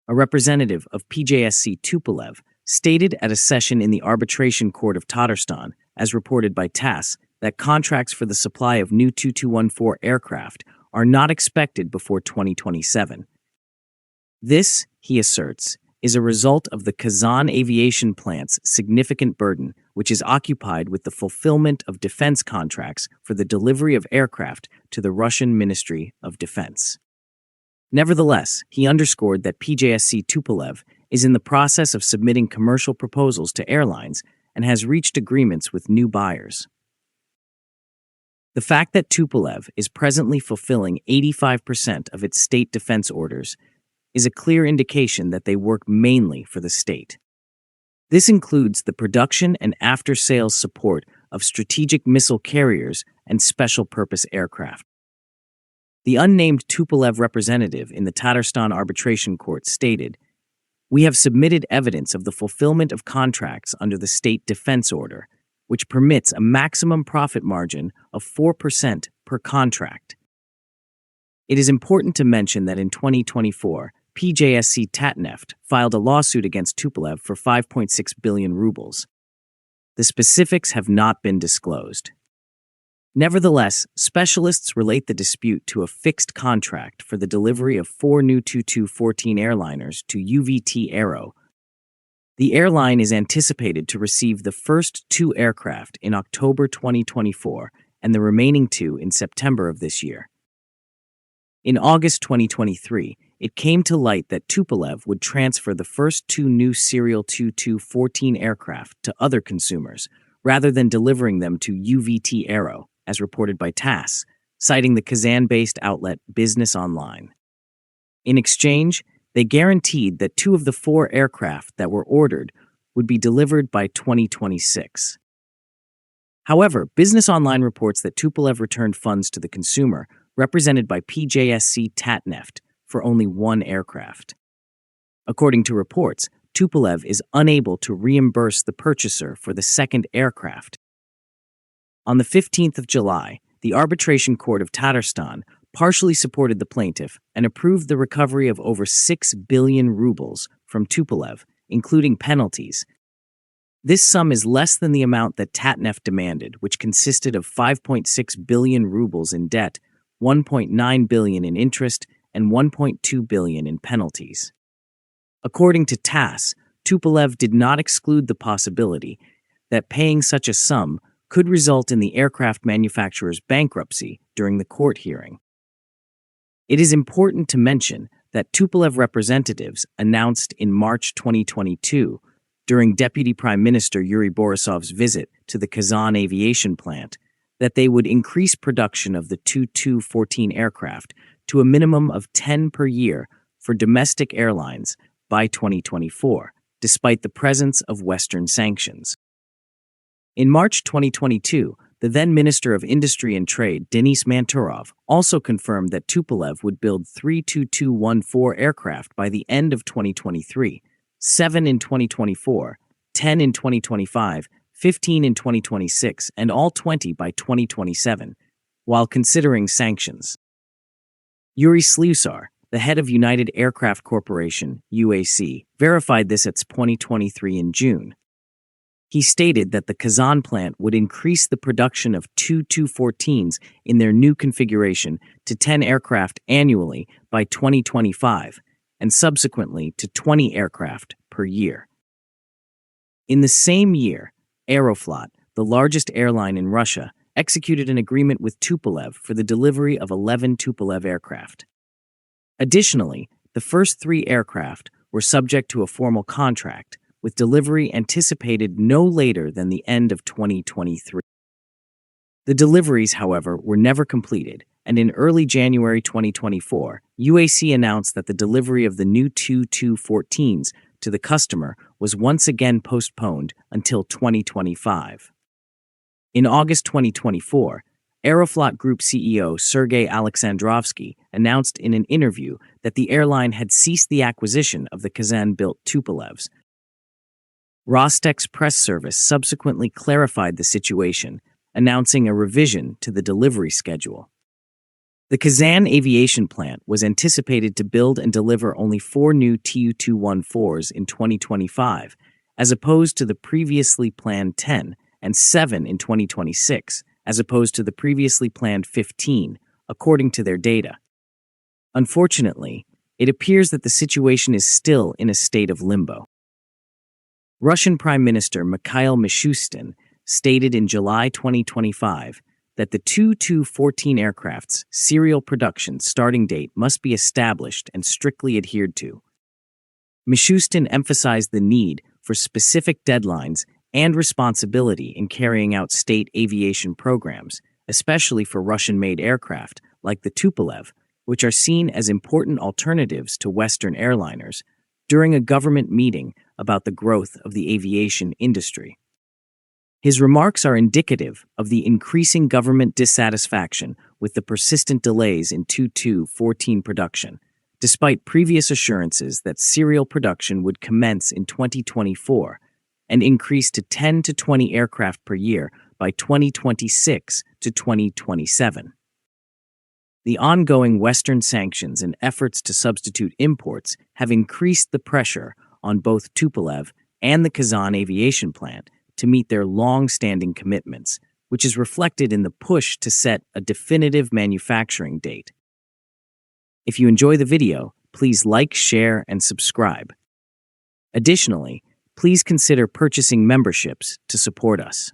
A representative of PJSC Tupolev stated at a session in the arbitration court of Tatarstan, as reported by TASS, that contracts for the supply of new Tu-214 aircraft are not expected before 2027. This, he asserts, is a result of the Kazan aviation plant's significant burden, which is occupied with the fulfillment of defense contracts for the delivery of aircraft to the Russian Ministry of Defense. Nevertheless, he underscored that PJSC Tupolev is in the process of submitting commercial proposals to airlines and has reached agreements with new buyers. The fact that Tupolev is presently fulfilling 85% of its state defense orders is a clear indication that they work mainly for the state. This includes the production and after-sales support of strategic missile carriers and special-purpose aircraft. The unnamed Tupolev representative in the Tatarstan arbitration court stated, "We have submitted evidence of the fulfillment of contracts under the state defense order, which permits a maximum profit margin of 4% per contract." It is important to mention that in 2024, PJSC Tatneft filed a lawsuit against Tupolev for 5.6 billion rubles. The specifics have not been disclosed. Nevertheless, specialists relate the dispute to a fixed contract for the delivery of 4 new Tu-214 airliners to UVT Aero. The airline is anticipated to receive the first 2 aircraft in October 2024 and the remaining 2 in September of this year. In August 2023, it came to light that Tupolev would transfer the first 2 new serial Tu-214 aircraft to other consumers, rather than delivering them to UVT Aero, as reported by TASS, citing the Kazan-based outlet Business Online. In exchange, they guaranteed that 2 of the 4 aircraft that were ordered would be delivered by 2026. However, Business Online reports that Tupolev returned funds to the consumer, represented by PJSC Tatneft, for only 1 aircraft. According to reports, Tupolev is unable to reimburse the purchaser for the second aircraft. On the 15th of July, the arbitration court of Tatarstan partially supported the plaintiff and approved the recovery of over 6 billion rubles from Tupolev, including penalties. This sum is less than the amount that Tatneft demanded, which consisted of 5.6 billion rubles in debt, 1.9 billion in interest, and 1.2 billion in penalties. According to TASS, Tupolev did not exclude the possibility that paying such a sum could result in the aircraft manufacturer's bankruptcy during the court hearing. It is important to mention that Tupolev representatives announced in March 2022, during Deputy Prime Minister Yuri Borisov's visit to the Kazan aviation plant, that they would increase production of the Tu-214 aircraft to a minimum of 10 per year for domestic airlines by 2024, despite the presence of Western sanctions. In March 2022, the then Minister of Industry and Trade, Denis Manturov, also confirmed that Tupolev would build 3 Tu-214 aircraft by the end of 2023, 7 in 2024, 10 in 2025, 15 in 2026, and all 20 by 2027, while considering sanctions. Yuri Slusar, the head of United Aircraft Corporation, UAC, verified this at 2023 in June. He stated that the Kazan plant would increase the production of 2 Tu-214s in their new configuration to 10 aircraft annually by 2025, and subsequently to 20 aircraft per year. In the same year, Aeroflot, the largest airline in Russia, executed an agreement with Tupolev for the delivery of 11 Tupolev aircraft. Additionally, the first 3 aircraft were subject to a formal contract, with delivery anticipated no later than the end of 2023. The deliveries, however, were never completed, and in early January 2024, UAC announced that the delivery of the new Tu-214s to the customer was once again postponed until 2025. In August 2024, Aeroflot Group CEO Sergei Alexandrovsky announced in an interview that the airline had ceased the acquisition of the Kazan-built Tupolevs. Rostec's press service subsequently clarified the situation, announcing a revision to the delivery schedule. The Kazan aviation plant was anticipated to build and deliver only 4 new Tu-214s in 2025, as opposed to the previously planned 10, and 7 in 2026, as opposed to the previously planned 15, according to their data. Unfortunately, it appears that the situation is still in a state of limbo. Russian Prime Minister Mikhail Mishustin stated in July 2025 that the Tu-214 aircraft's serial production starting date must be established and strictly adhered to. Mishustin emphasized the need for specific deadlines and responsibility in carrying out state aviation programs, especially for Russian-made aircraft like the Tupolev, which are seen as important alternatives to Western airliners, during a government meeting about the growth of the aviation industry. His remarks are indicative of the increasing government dissatisfaction with the persistent delays in Tu-214 production, despite previous assurances that serial production would commence in 2024 and increase to 10 to 20 aircraft per year by 2026 to 2027. The ongoing Western sanctions and efforts to substitute imports have increased the pressure on both Tupolev and the Kazan aviation plant to meet their long-standing commitments, which is reflected in the push to set a definitive manufacturing date. If you enjoy the video, please like, share, and subscribe. Additionally, please consider purchasing memberships to support us.